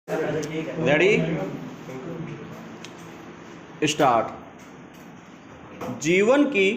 Ready start. जीवन की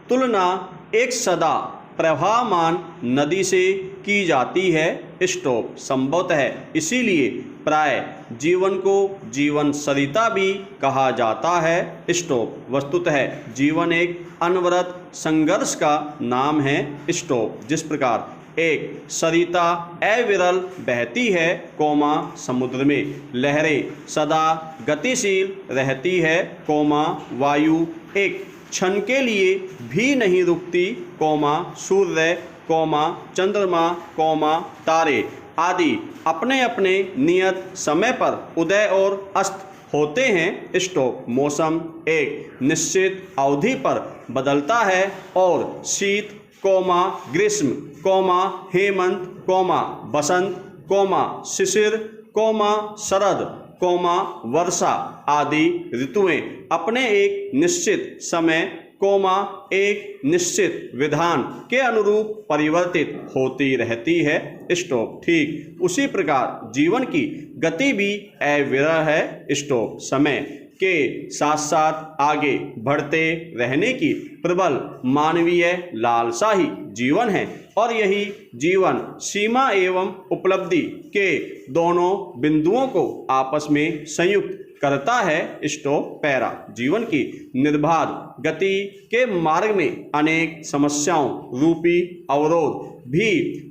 तुलना एक सदा प्रवाहमान नदी से की जाती है। स्टॉप संभवतः इसीलिए प्राय जीवन को जीवन सरिता भी कहा जाता है। स्टॉप वस्तुतः जीवन एक अनवरत संघर्ष का नाम है। स्टॉप जिस प्रकार एक सरिता अविरल बहती है, कोमा समुद्र में लहरें सदा गतिशील रहती है, कोमा वायु एक क्षण के लिए भी नहीं रुकती, कोमा सूर्य, कोमा चंद्रमा, कोमा तारे आदि अपने अपने नियत समय पर उदय और अस्त होते हैं। स्टॉप मौसम एक निश्चित अवधि पर बदलता है और शीत, कोमा ग्रीष्म, कोमा हेमंत, कोमा बसंत, कोमा शिशिर, कोमा शरद, कोमा वर्षा आदि ऋतुएं अपने एक निश्चित समय, कोमा एक निश्चित विधान के अनुरूप परिवर्तित होती रहती है। स्टॉप ठीक उसी प्रकार जीवन की गति भी अविरल है। स्टॉप समय के साथ साथ आगे बढ़ते रहने की प्रबल मानवीय लालसा ही जीवन है और यही जीवन सीमा एवं उपलब्धि के दोनों बिंदुओं को आपस में संयुक्त करता है। स्टॉप पैरा जीवन की निर्बाध गति के मार्ग में अनेक समस्याओं रूपी अवरोध भी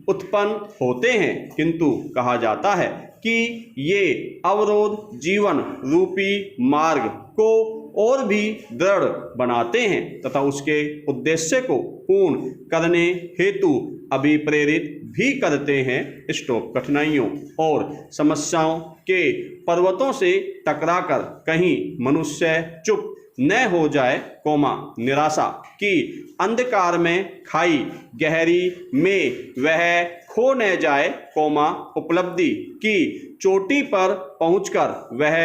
उत्पन्न होते हैं, किंतु कहा जाता है कि ये अवरोध जीवन रूपी मार्ग को और भी दृढ़ बनाते हैं तथा उसके उद्देश्य को पूर्ण करने हेतु अभिप्रेरित भी करते हैं। स्टॉप कठिनाइयों और समस्याओं के पर्वतों से टकराकर कहीं मनुष्य चुप न हो जाए, कोमा निराशा की अंधकार में खाई गहरी में वह खो न जाए, कोमा उपलब्धि की चोटी पर पहुंचकर वह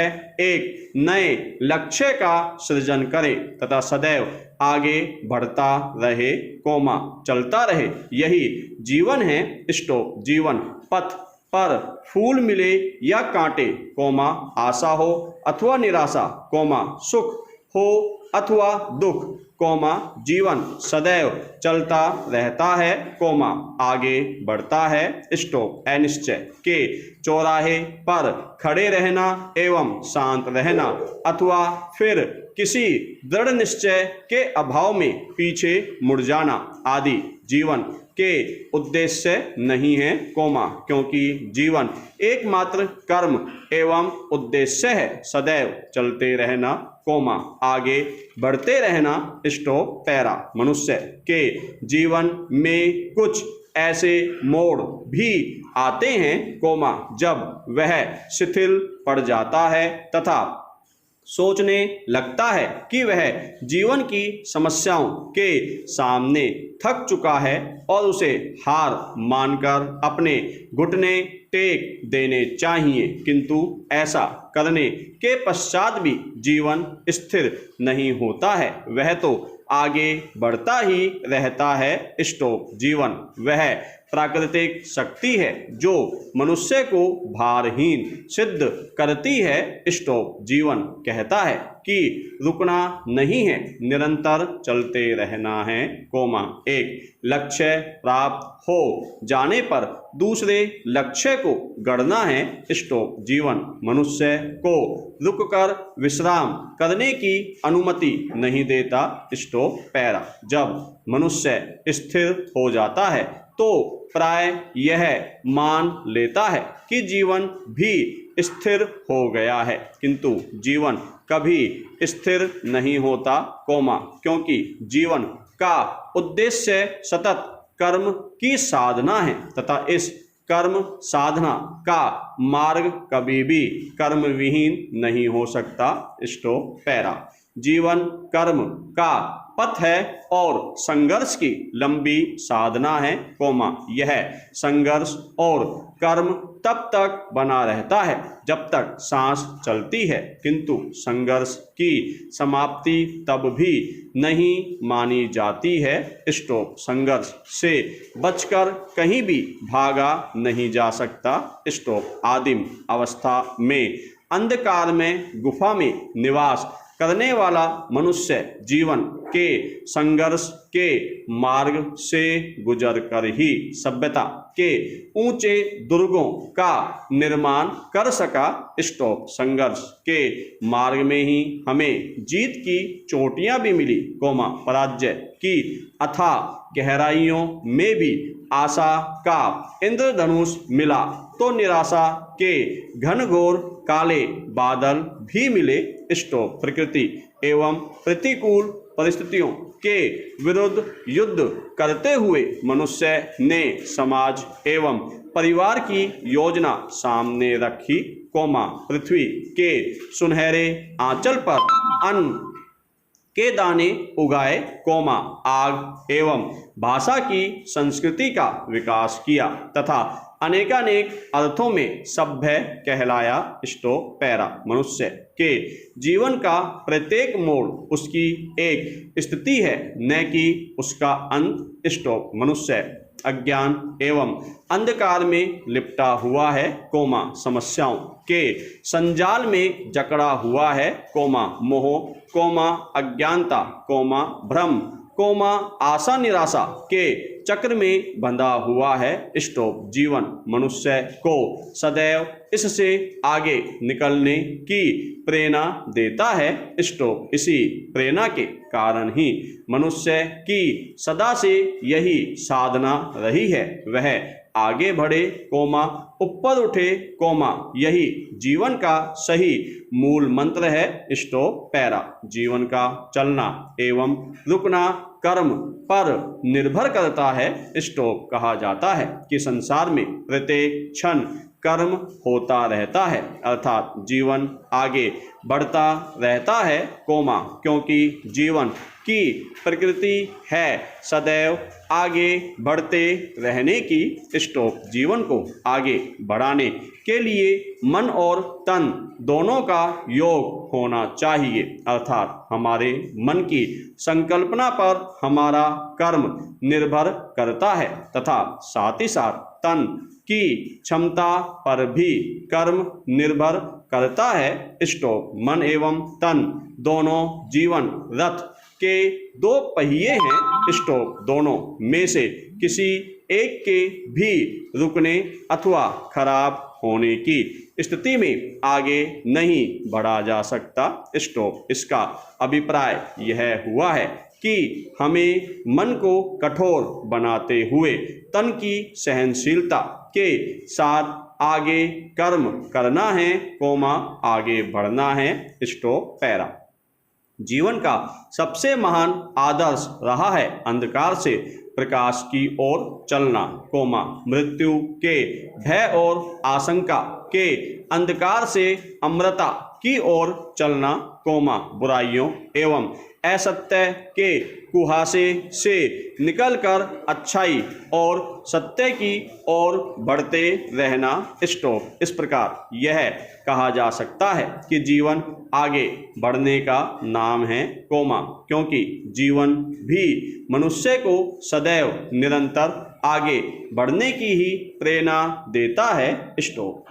एक नए लक्ष्य का सृजन करे तथा सदैव आगे बढ़ता रहे, कोमा चलता रहे, यही जीवन है। स्टॉप जीवन पथ पर फूल मिले या कांटे, कोमा आशा हो अथवा निराशा, कोमा सुख हो अथवा दुख, कोमा जीवन सदैव चलता रहता है, कोमा आगे बढ़ता है। स्टॉप अनिश्चय के चौराहे पर खड़े रहना एवं शांत रहना अथवा फिर किसी दृढ़ निश्चय के अभाव में पीछे मुड़ जाना आदि जीवन के उद्देश्य नहीं है, कोमा क्योंकि जीवन एकमात्र कर्म एवं उद्देश्य है, सदैव चलते रहना, कोमा आगे बढ़ते रहना। स्टॉप पैरा मनुष्य के जीवन में कुछ ऐसे मोड़ भी आते हैं, कोमा जब वह शिथिल पड़ जाता है तथा सोचने लगता है कि वह जीवन की समस्याओं के सामने थक चुका है और उसे हार मानकर अपने घुटने टेक देने चाहिए, किंतु ऐसा करने के पश्चात भी जीवन स्थिर नहीं होता है, वह तो आगे बढ़ता ही रहता है। स्टॉप जीवन वह प्राकृतिक शक्ति है जो मनुष्य को भारहीन सिद्ध करती है। स्टॉप जीवन कहता है कि रुकना नहीं है, निरंतर चलते रहना है, कोमा एक लक्ष्य प्राप्त हो जाने पर दूसरे लक्ष्य को गढ़ना है। स्टॉप जीवन मनुष्य को रुककर विश्राम करने की अनुमति नहीं देता। स्टॉप पैरा जब मनुष्य स्थिर हो जाता है तो प्राय यह मान लेता है कि जीवन भी स्थिर हो गया है, किंतु जीवन कभी स्थिर नहीं होता, कोमा क्योंकि जीवन का उद्देश्य सतत कर्म की साधना है तथा इस कर्म साधना का मार्ग कभी भी कर्म विहीन नहीं हो सकता। स्टॉप पैरा जीवन कर्म का पथ है और संघर्ष की लंबी साधना है, कोमा यह संघर्ष और कर्म तब तक बना रहता है जब तक सांस चलती है, किंतु संघर्ष की समाप्ति तब भी नहीं मानी जाती है। स्टॉप। संघर्ष से बचकर कहीं भी भागा नहीं जा सकता। स्टॉप। आदिम अवस्था में अंधकार में गुफा में निवास करने वाला मनुष्य जीवन के संघर्ष के मार्ग से गुजरकर ही सभ्यता के ऊंचे दुर्गों का निर्माण कर सका। स्टॉप। संघर्ष के मार्ग में ही हमें जीत की चोटियां भी मिली, कोमा पराजय की अथाह गहराइयों में भी आशा का इंद्रधनुष मिला तो निराशा के घनघोर काले बादल भी मिले। स्टॉप। प्रकृति एवं प्रतिकूल परिस्थितियों के विरुद्ध युद्ध करते हुए मनुष्य ने समाज एवं परिवार की योजना सामने रखी, कोमा पृथ्वी के सुनहरे आंचल पर अन्न के दाने उगाए, कोमा आग एवं भाषा की संस्कृति का विकास किया तथा अनेकानेक अर्थों में सभ्य कहलाया। स्टॉप। पैरा। मनुष्य के जीवन का प्रत्येक मोड़ उसकी एक स्थिति है, न कि उसका अंत। स्टॉप। मनुष्य अज्ञान एवं अंधकार में लिपटा हुआ है, कोमा समस्याओं के संजाल में जकड़ा हुआ है, कोमा मोह, कोमा अज्ञानता, कोमा भ्रम, कोमा आशा निराशा के चक्र में बंधा हुआ है। स्टॉप। जीवन मनुष्य को सदैव इससे आगे निकलने की प्रेरणा देता है। स्टॉप। इसी प्रेरणा के कारण ही मनुष्य की सदा से यही साधना रही है, वह आगे बढ़े, कोमा ऊपर उठे, कोमा यही जीवन का सही मूल मंत्र है। स्टॉप। पैरा। जीवन का चलना एवं रुकना कर्म पर निर्भर करता है। स्टॉप। कहा जाता है कि संसार में प्रत्येक क्षण कर्म होता रहता है, अर्थात जीवन आगे बढ़ता रहता है, कोमा क्योंकि जीवन की प्रकृति है सदैव आगे बढ़ते रहने की। स्टॉप। जीवन को आगे बढ़ाने के लिए मन और तन दोनों का योग होना चाहिए, अर्थात हमारे मन की संकल्पना पर हमारा कर्म निर्भर करता है तथा साथ ही साथ तन की क्षमता पर भी कर्म निर्भर करता है। स्टॉप। मन एवं तन दोनों जीवन रथ के दो पहिए हैं। स्टॉप। दोनों में से किसी एक के भी रुकने अथवा खराब होने की स्थिति में आगे नहीं बढ़ा जा सकता। स्टॉप। इसका अभिप्राय यह हुआ है कि हमें मन को कठोर बनाते हुए तन की सहनशीलता के साथ आगे कर्म करना है, कोमा आगे बढ़ना है। स्टॉप। पैरा। जीवन का सबसे महान आदर्श रहा है अंधकार से प्रकाश की ओर चलना, कोमा मृत्यु के भय और आशंका के अंधकार से अमरता की ओर चलना, कोमा बुराइयों एवं असत्य के कुहासे से निकलकर अच्छाई और सत्य की ओर बढ़ते रहना। स्टॉप। इस प्रकार यह कहा जा सकता है कि जीवन आगे बढ़ने का नाम है, कोमा क्योंकि जीवन भी मनुष्य को सदैव निरंतर आगे बढ़ने की ही प्रेरणा देता है। स्टॉप।